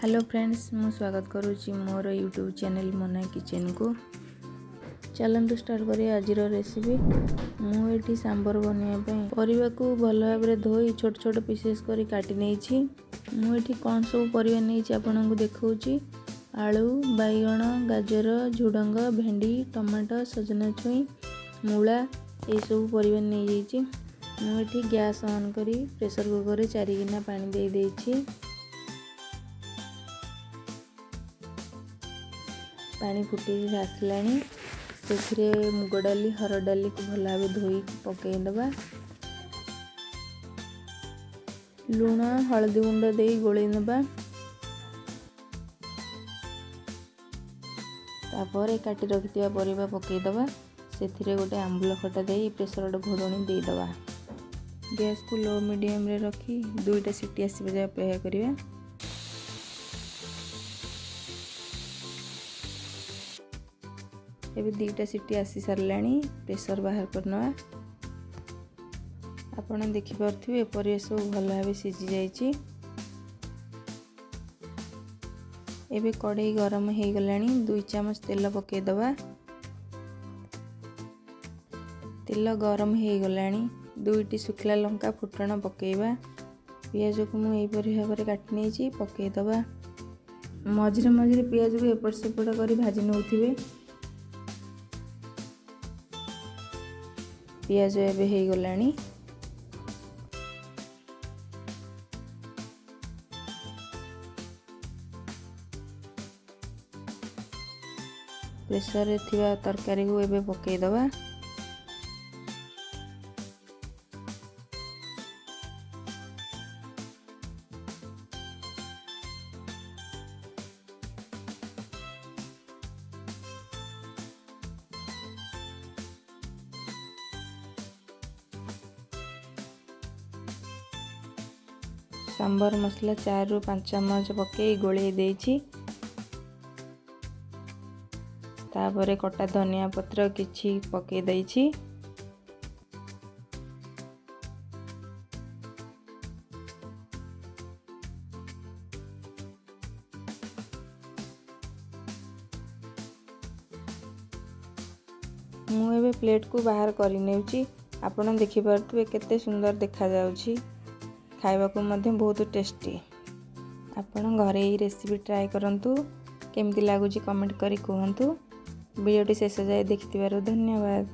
Hello friends, मु स्वागत करुच्ची मोर YouTube channel Mona kitchen को। चलतु स्टार्ट करिए आज रेसिपी। मुझे सांबर बनवाई परिवा को भल भाव धोई छोट छोट पीसेस कर काटी नहीं। मुझे कौन सब परिवा नहीं आपन को देखा। आलू, बैगण, गाजर, झुडंग, भेंडी, टमाटो, सजना छुई, मूला ये सब परिवा नहीं जाइए। मुझे गैस ऑन करी प्रेशर कुकर 4 गिना पानी दे देइछि। पानी फुटी आसलानी से मुग डाली हरड़ डाली को भल भाव धोई पकईदबा। लुण हलदी गुंड दे गोलई नबा। तापर काटी रखिथिबा परिबा पकईदबा। से गोटे आंबुल खटा दे प्रेसर घोड़णी देदबा। गैस को लो मीडियम रे रखी 2टा सीटी आसवा जाए अपेक्षा करिया। एबे 2टा सीटी आसी सारलानी प्रेशर बाहर करना। आपण देखि परथिबे परिया सब भल भाव सिझी जाइछि। एबे कढ़ई गरम हो गलानी 2 चम्मच तेल पके दबा। तेल गरम हो गलानी 2टी सुखला लंका फुटण पकेबा। पियाज को मु एई परि भाव रे काटि नेछि पके दबा। मझिरे मझिरे पियाज को एपट सेपट करी भाजी नउथिबे। पियाज एबे हो गलानी। प्रेशर रे थिबा तरकारी को एबे पके दबा। सांबर मसला 4 ରୁ 5 चम्मच पके गोले देछि। तापरे कटा धनिया पत्र किछि पके देछि। मु एबे प्लेट को बाहर करि नेउछि। आपण देखि परथबे केते सुंदर देखा जाउछि। खाइबा को मध्य बहुत टेस्टी। आपण घरे ही रेसिपी ट्राई करंतु। केमती लागुची कमेंट करी कहंतु। वीडियोटी शेष जाए देखिथिबारु धन्यवाद।